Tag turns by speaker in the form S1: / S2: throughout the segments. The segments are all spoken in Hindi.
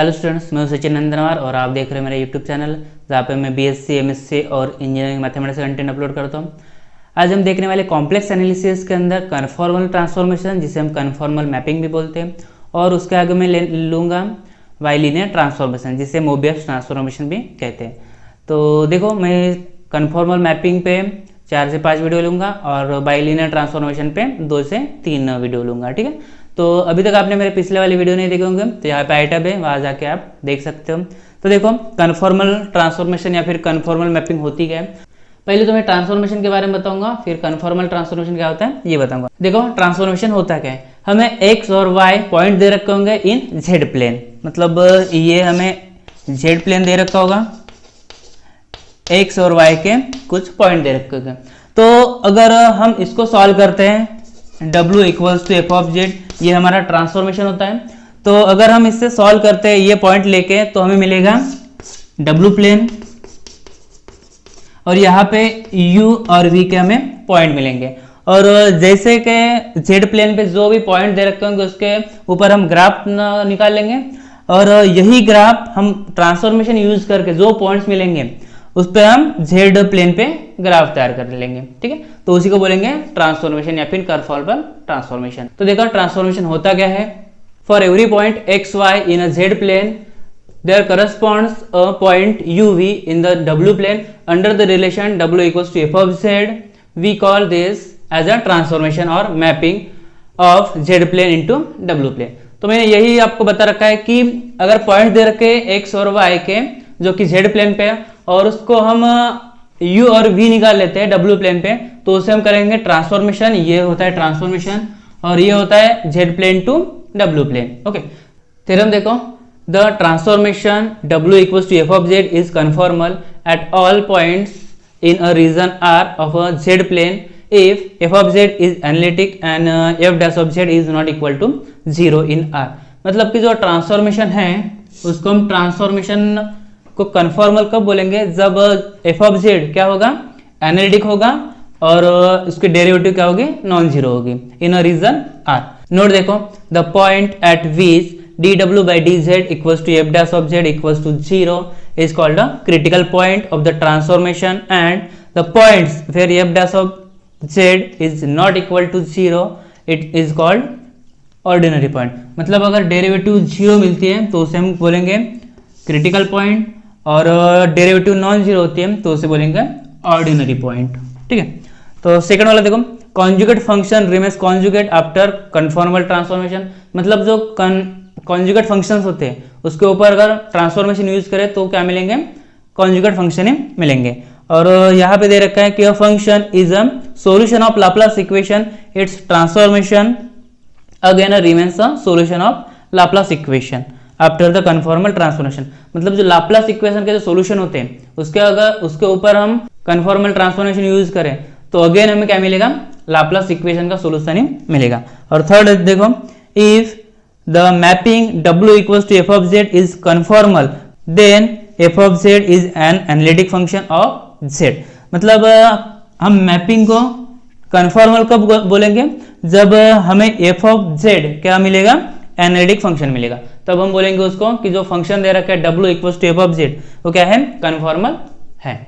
S1: हेलो स्टूडेंट्स, मैं हूं सचिन नंदनवार और आप देख रहे हैं मेरा यूट्यूब चैनल जहाँ पे मैं बीएससी, एमएससी और इंजीनियरिंग मैथमेटिक्स का कंटेंट अपलोड करता हूं। आज हम देखने वाले कॉम्प्लेक्स एनालिसिस के अंदर कन्फॉर्मल ट्रांसफॉर्मेशन, जिसे हम कन्फॉर्मल मैपिंग भी बोलते हैं, और उसके आगे मैं लूँगा बाइलिनियर ट्रांसफॉर्मेशन, जिसे मोबियस ट्रांसफॉर्मेशन भी कहते हैं। तो देखो, मैं कन्फॉर्मल मैपिंग पे 4 से 5 वीडियो लूँगा और बाइलिनियर ट्रांसफॉर्मेशन पे 2 से 3 वीडियो लूँगा। ठीक है, तो अभी तक आपने मेरे पिछले वाले वीडियो नहीं देखे होंगे तो यहाँ पे आई टैब है, वहाँ जाके आप देख सकते हो। तो देखो, कन्फॉर्मल ट्रांसफॉर्मेशन या फिर कन्फॉर्मल मैपिंग होती क्या है। पहले तो मैं ट्रांसफॉर्मेशन के बारे में बताऊंगा, फिर कन्फॉर्मल ट्रांसफॉर्मेशन क्या होता है ये बताऊंगा। देखो, ट्रांसफॉर्मेशन होता क्या है, हमें एक्स और वाई पॉइंट दे रखे होंगे इन जेड प्लेन। मतलब ये हमें जेड प्लेन दे रखा होगा, एक्स और वाई के कुछ पॉइंट दे रखे होंगे। तो अगर हम इसको सॉल्व करते हैं, W equals to F of z, ये हमारा ट्रांसफॉर्मेशन होता है। तो अगर हम इससे सॉल्व करते हैं ये पॉइंट लेके, तो हमें मिलेगा W प्लेन, और यहाँ पे U और V के हमें पॉइंट मिलेंगे। और जैसे कि जेड प्लेन पे जो भी पॉइंट दे रखे होंगे उसके ऊपर हम ग्राफ निकाल लेंगे, और यही ग्राफ हम ट्रांसफॉर्मेशन यूज करके जो पॉइंट्स मिलेंगे उस पर हम जेड प्लेन पे ग्राफ तैयार कर लेंगे। ठीक है, तो उसी को बोलेंगे ट्रांसफॉर्मेशन या फिर कन्फॉर्मल ट्रांसफॉर्मेशन। तो देखो, ट्रांसफॉर्मेशन होता क्या है। For every point X Y in a Z plane there corresponds a point U V in the W plane under the relation W equals to F of Z. We call this as a transformation और mapping of Z plane into W plane. तो मैंने यही आपको बता रखा है कि अगर पॉइंट दे रखे एक्स और वाई के जो कि जेड प्लेन पे है, और उसको हम u और v निकाल लेते हैं डब्ल्यू प्लेन पे, तो उसे हम करेंगे ट्रांसफॉर्मेशन। ये होता है ट्रांसफॉर्मेशन, और ये होता है Z plane to W plane. Okay, theorem देखो, the transformation W equals to F of Z is conformal at all points in a region R of a Z plane if F of Z is analytic and F dash of Z is not equal to 0 in R। मतलब कि जो ट्रांसफॉर्मेशन है उसको हम ट्रांसफॉर्मेशन को कन्फॉर्मल कब बोलेंगे, जब एफ ऑफ जेड क्या होगा, एनालिटिक होगा, और उसकी डेरिवेटिव क्या होगी, नॉन जीरो होगी इन अ रीजन R। नोट देखो, the point eight which dw by dz equals to f dash of z equals to 0 is called a critical point of the transformation, and the points where f dash of z is not equal to 0 it is called ordinary point। मतलब अगर डेरिवेटिव 0 मिलती है तो उसे हम बोलेंगे क्रिटिकल पॉइंट, और डेरिवेटिव नॉन जीरो होती है तो उसे बोलेंगे ऑर्डिनरी पॉइंट। ठीक है, तो सेकंड वाला देखो, conjugate function remains conjugate after conformal transformation. मतलब जो कॉन्जुगेट फंक्शंस होते हैं उसके ऊपर अगर ट्रांसफॉर्मेशन यूज करें तो क्या मिलेंगे, कॉन्जुगेट फंक्शन ही मिलेंगे। और यहाँ पे दे रखा है कि a function is a solution of Laplace equation, it's transformation again remains a solution of Laplace equation after the conformal transformation. मतलब जो लाप्लास इक्वेशन के जो सॉल्यूशन होते हैं उसके अगर उसके ऊपर हम कन्फॉर्मल ट्रांसफॉर्मेशन यूज करें तो अगेन हमें क्या मिलेगा, लाप्लास इक्वेशन का सॉल्यूशन ही मिलेगा। और थर्ड देखो, if the mapping W equals to F of Z is conformal then f of Z is an analytic function of z. मतलब हम मैपिंग को कन्फॉर्मल कब बोलेंगे, जब हमें एफ ऑफ जेड क्या मिलेगा, एनालिटिक फंक्शन मिलेगा, तब हम बोलेंगे उसको कि जो फंक्शन दे रखा है W equals to F of z वो क्या है, कन्फॉर्मल है।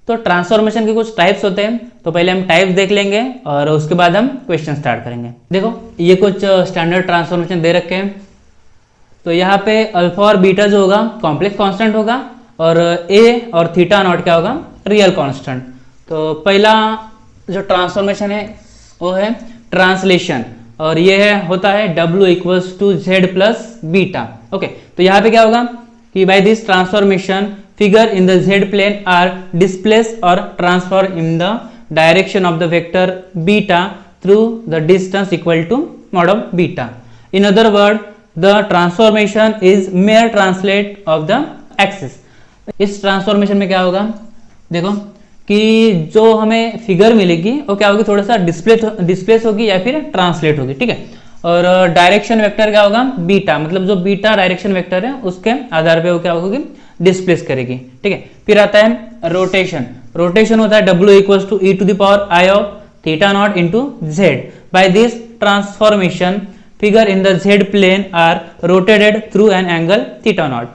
S1: तो ट्रांसफॉर्मेशन के कुछ टाइप्स होते हैं, तो पहले हम टाइप्स देख लेंगे और उसके बाद हम क्वेश्चन स्टार्ट करेंगे। देखो, ये कुछ स्टैंडर्ड ट्रांसफॉर्मेशन दे रखे हैं। तो यहाँ पे अल्फा और बीटा जो होगा कॉम्प्लेक्स कांस्टेंट होगा, और ए और थीटा नॉट क्या होगा, रियल कांस्टेंट। तो पहला जो ट्रांसफॉर्मेशन है वो है ट्रांसलेशन, और ये है होता है W equals to z plus beta. Okay, तो यहाँ पे क्या होगा कि by this transformation figure in the z plane are displaced or transferred in the direction of the vector beta through the distance equal to mod of beta. In other words, the transformation is mere translate of the axis. इस ट्रांसफॉर्मेशन में क्या होगा, देखो कि जो हमें फिगर मिलेगी वो क्या होगी, थोड़ा सा डिस्प्लेस होगी या फिर ट्रांसलेट होगी। ठीक है, और डायरेक्शन वेक्टर क्या होगा, बीटा। मतलब जो बीटा डायरेक्शन वेक्टर है उसके आधार पे वो क्या होगी, डिस्प्लेस करेगी। ठीक है, फिर आता है रोटेशन। रोटेशन होता है W equals to e to the power I of theta not into z। By this transformation figure in the Z plane are rotated through an angle theta not.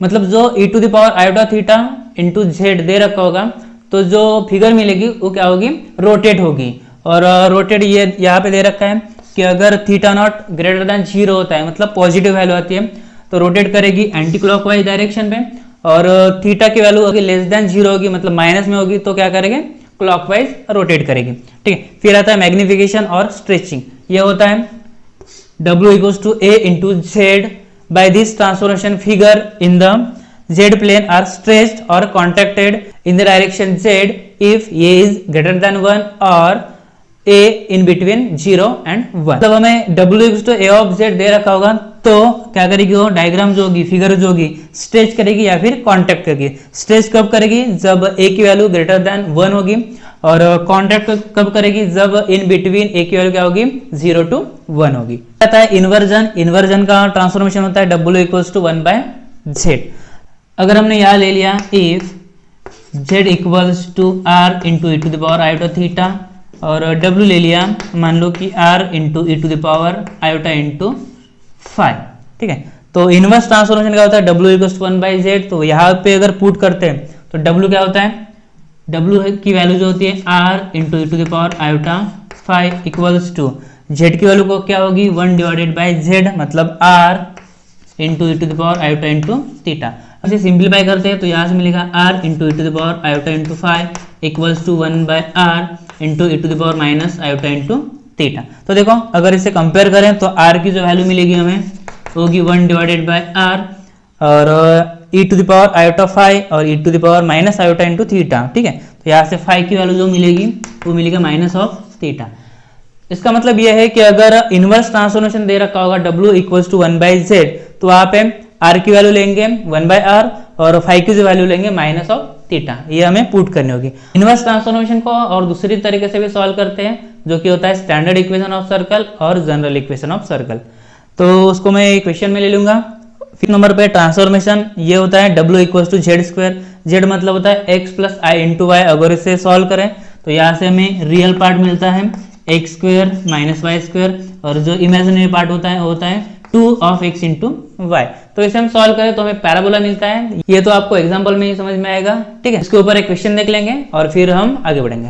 S1: मतलब जो e to the power iota theta into Z दे रखा होगा, तो जो फिगर मिलेगी वो क्या होगी, रोटेट होगी। और रोटेट ये यहाँ पे दे रखा है कि अगर थीटा नॉट ग्रेटर देन 0 होता है, मतलब पॉजिटिव वैल्यू आती है, तो रोटेट करेगी एंटी क्लॉकवाइज डायरेक्शन में। और थीटा की वैल्यू अगर लेस देन 0 होगी, मतलब माइनस में होगी, तो क्या करेंगे, क्लॉकवाइज रोटेट करेगी। ठीक है, फिर आता है मैग्निफिकेशन और स्ट्रेचिंग। ये होता है W equals to A into Z. By this transformation, figure in the Z plane are stretched or contracted in the direction Z if A is greater than 1 or A in between 0 and 1। तब हमें W equals to A of Z दे रखा होगा, तो क्या करेगी वो डायग्राम जो होगी, फिगर जो होगी, स्ट्रेच करेगी या फिर कॉन्ट्रैक्ट करेगी। स्ट्रेच कब करेगी, जब A की वैल्यू ग्रेटर देन 1 होगी, और कॉन्ट्रैक्ट कब करेगी, जब इन बिटवीन A की वैल्यू क्या होगी, 0 to 1 होगी। आता है इन्वर्जन। इन्वर्जन का ट्रांसफॉर्मेशन होता है W equals to 1/Z। अगर हमने यहाँ ले लिया if Z equals to R into e to the power iota theta, और W ले लिया मान लो कि R into e to the power iota into 5। ठीक है, तो इनवर्स ट्रांसफॉर्मेशन क्या होता है, W equals to 1/Z। तो यहाँ पे अगर पुट करते हैं तो W क्या होता है, W की वैल्यू जो होती है R into e to the power iota 5 equals to Z की वैल्यू को क्या होगी, 1/Z, मतलब R into e to the power iota into theta. इसे सिंप्लीफाई करते हैं तो यहाँ से मिलेगा R into e to the power iota into 5 equals to 1/R into e to the power minus iota into theta. तो देखो अगर इसे कंपेयर करें तो R की जो वैल्यू मिलेगी हमें होगी 1/R, और e to the power iota 5 और e to the power minus iota into theta. ठीक है, तो यहाँ से 5 की वैल्यू जो मिलेगी वो मिलेगा माइनस ऑफ थीटा। इसका मतलब यह है कि अगर इनवर्स ट्रांसफॉर्मेशन दे रखा होगा W equals to 1/Z, तो वहाँ पे R की वैल्यू लेंगे 1/R और 5 की जो वैल्यू लेंगे माइनस ऑफ थीटा। ये हमें पुट करनी होगी। इनवर्स ट्रांसफॉर्मेशन को और दूसरी तरीके से भी सॉल्व करते हैं, जो कि होता है स्टैंडर्ड इक्वेशन ऑफ सर्कल और जनरल इक्वेशन ऑफ सर्कल। तो उसको मैं इक्वेशन में ले लूंगा। फिर नंबर पे ट्रांसफॉर्मेशन ये होता है W equals to Z²। Z मतलब होता है x plus I into Y. अगर इसे सॉल्व करें तो यहाँ से हमें रियल पार्ट मिलता है x² माइनस y², और जो इमेजिनरी पार्ट होता है वो होता है 2 of x इंटू वाई। तो इसे हम सॉल्व करें तो हमें पैराबोला मिलता है। ये तो आपको एग्जाम्पल में ही समझ में आएगा। ठीक है, इसके ऊपर एक क्वेश्चन देख लेंगे और फिर हम आगे बढ़ेंगे।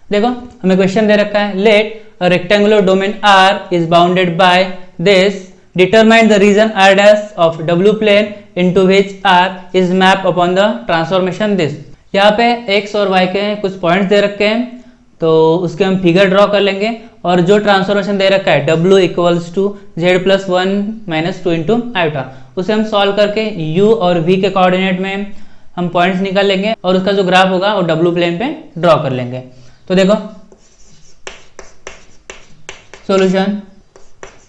S1: देखो हमें क्वेश्चन दे रखा है, let a rectangular domain R is bounded by this, determine the region R dash of W plane into which R is mapped upon the transformation this। यहाँ पे x और y के कुछ पॉइंट्स दे रखे हैं, तो उसके हम फिगर ड्रॉ कर लेंगे। और जो ट्रांसफॉर्मेशन दे रखा है W equals to Z+1 minus 2 into iota, उसे हम सॉल्व करके U और V के कोऑर्डिनेट में हम पॉइंट्स निकाल लेंगे और उसका जो ग्राफ होगा वो W प्लेन पे ड्रॉ कर लेंगे। तो देखो solution,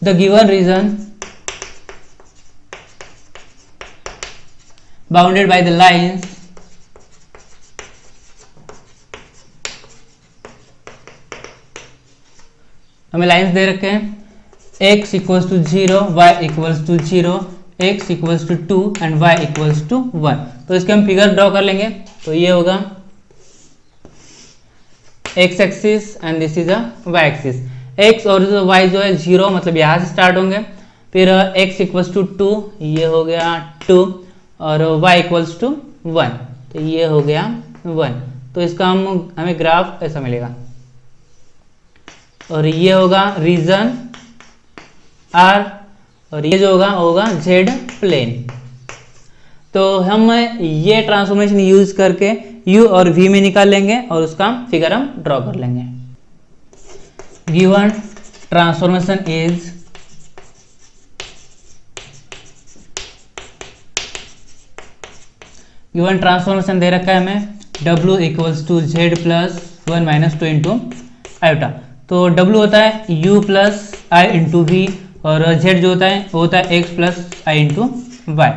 S1: the given reason bounded by the lines हमें लाइंस दे रखे हैं x equals to 0, y equals to 0, x equals to 2 and y equals to 1। तो इसके हम फिगर ड्रॉ कर लेंगे। तो ये होगा x axis and this is a y axis. x और जो y जो है 0, मतलब यहाँ से स्टार्ट होंगे। फिर x equals to 2, ये हो गया 2, और y equals to 1, तो ये हो गया 1। तो इसका हमें ग्राफ ऐसा मिलेगा, और ये होगा रीजन R, और ये जो होगा Z प्लेन। तो हम ये ट्रांसफॉर्मेशन यूज करके U और V में निकाल लेंगे और उसका फिगर हम ड्रॉ कर लेंगे। Given transformation is given transformation दे रखा है हमें W equals to Z+1 minus 2 into iota। तो W होता है U plus I into V, और Z जो होता है वो होता है x plus I into Y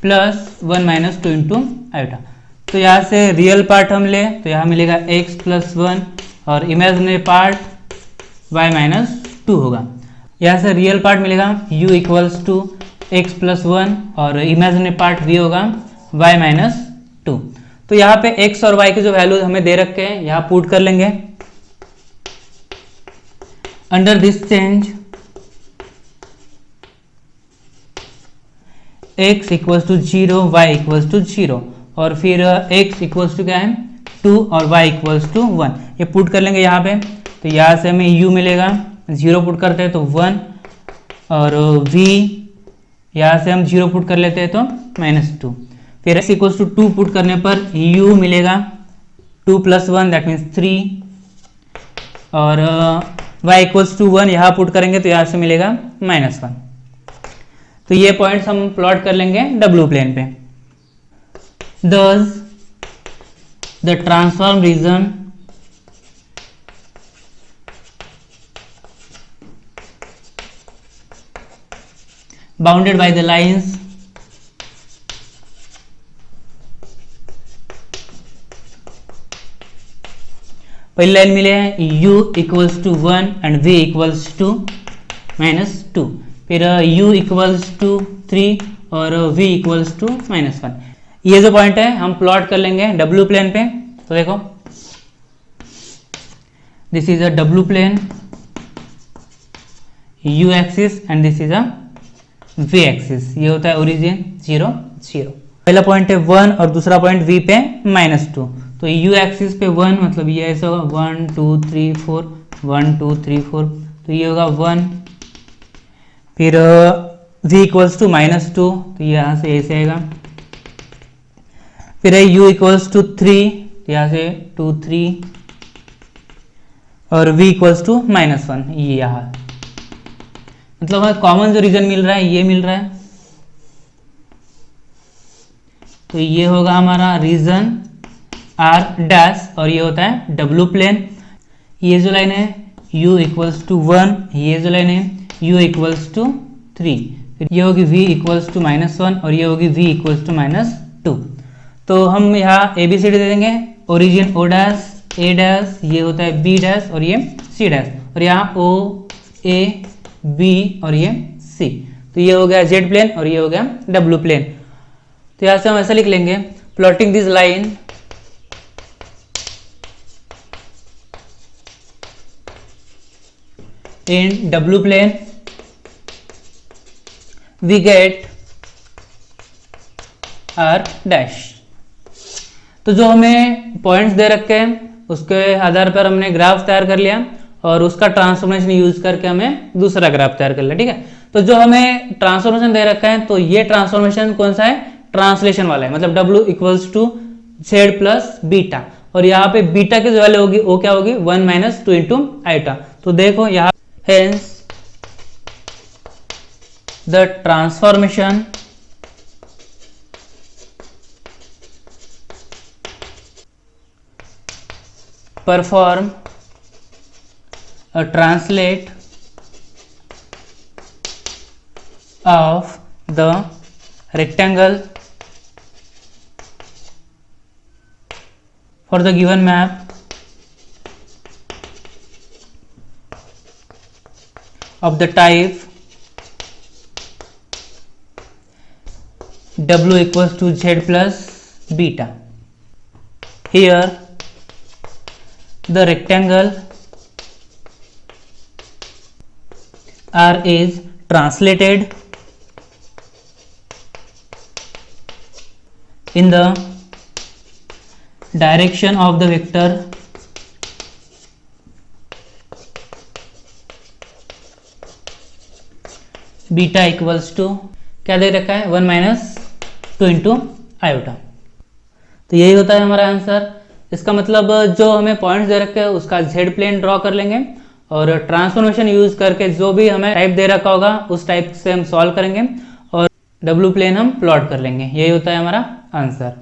S1: plus 1 minus 2 into iota. तो यहाँ से रियल पार्ट हम ले तो यहाँ मिलेगा x प्लस 1 और इमेजिनरी पार्ट y माइनस 2 होगा। यहाँ से रियल पार्ट मिलेगा u equals to x plus 1 और इमेजिनरी पार्ट v होगा y माइनस 2। तो यहाँ पे x और y के जो वैल्यू हमें दे रखे हैं यहाँ पुट कर लेंगे। Under this change x equals to 0, y equals to 0, और फिर x इक्वल्स टू क्या है 2 और y इक्वल्स टू 1। ये पुट कर लेंगे यहाँ पे, तो यहाँ से हमें u मिलेगा, 0 पुट करते हैं तो 1, और v यहाँ से हम 0 पुट कर लेते हैं तो -2। फिर x इक्वल्स टू 2 पुट करने पर u मिलेगा 2 + 1 दैट मीन्स 3, और y इक्वल्स टू 1 यहाँ पुट करेंगे तो यहाँ से मिलेगा -1। तो ये पॉइंट्स हम प्लॉट कर लेंगे w प्लेन पे। Thus the transform region bounded by the lines पहली लाइन मिले हैं u equals to 1 and v equals to -2, फिर u इक्वल्स टू 3 और v इक्वल्स टू -1। ये जो पॉइंट है हम प्लॉट कर लेंगे w प्लेन पे। तो देखो this is a w plane, u axis and this is a v axis. ये होता है ओरिजिन 0 0। पहला पॉइंट है 1 और दूसरा पॉइंट v पे -2। तो u एक्सिस पे 1 मतलब ये ऐसा होगा 1 2 3 4 1 2 3 4, तो ये होगा 1। फिर v इक्वल्स टू -2, तो यहाँ से ऐसे आएगा। फिर है u इक्वल्स टू 3, तो यहाँ से 2 3, और v इक्वल्स टू -1, ये यहाँ मतलब हमें कॉमन जो रीजन मिल रहा है ये मिल रहा है। तो ये होगा हमारा रीजन r' और ये होता है w प्लेन। ये जो लाइन है u इक्वल्स टू 1, ये जो लाइन है u इक्वल्स टू 3, फिर ये होगी v इक्वल्स टू -1 और ये होगी v इक्वल्स टू -2। तो हम यहाँ ABCD दे देंगे, ओरिजिन o', a', ये होता है b' और ये c', और यहाँ o a b और ये c। तो ये हो गया z प्लेन और ये हो गया w प्लेन। तो यहाँ से हम ऐसा लिख लेंगे, plotting this line in w plane we get r'। तो जो हमें पॉइंट्स दे रखे हैं उसके आधार पर हमने ग्राफ तैयार कर लिया और उसका ट्रांसफॉर्मेशन यूज करके हमें दूसरा ग्राफ तैयार कर लिया, ठीक है। तो जो हमें ट्रांसफॉर्मेशन दे रखा है तो ये ट्रांसफॉर्मेशन कौन सा है, ट्रांसलेशन वाला है, मतलब w equals to z plus beta, और यहाँ पे बीटा की जो वैल्यू होगी वो क्या होगी 1 - 2 इंटू आइटा। तो देखो यहाँ hence the transformation perform a translate of the rectangle for the given map of the type w equals to z plus beta. Here the rectangle R is translated in the direction of the vector beta equals to क्या दे रखा है 1 - 2 इंटू आयोटा। तो यही होता है हमारा आंसर। इसका मतलब जो हमें पॉइंट्स दे रखे हैं उसका जेड प्लेन ड्रॉ कर लेंगे और ट्रांसफॉर्मेशन यूज करके जो भी हमें टाइप दे रखा होगा उस टाइप से हम सॉल्व करेंगे और डब्ल्यू प्लेन हम प्लॉट कर लेंगे। यही होता है हमारा आंसर।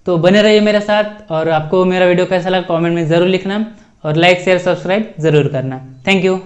S1: तो बने रहिए मेरे साथ और आपको मेरा वीडियो कैसा लगा कमेंट में ज़रूर लिखना और लाइक शेयर सब्सक्राइब ज़रूर करना। Thank you.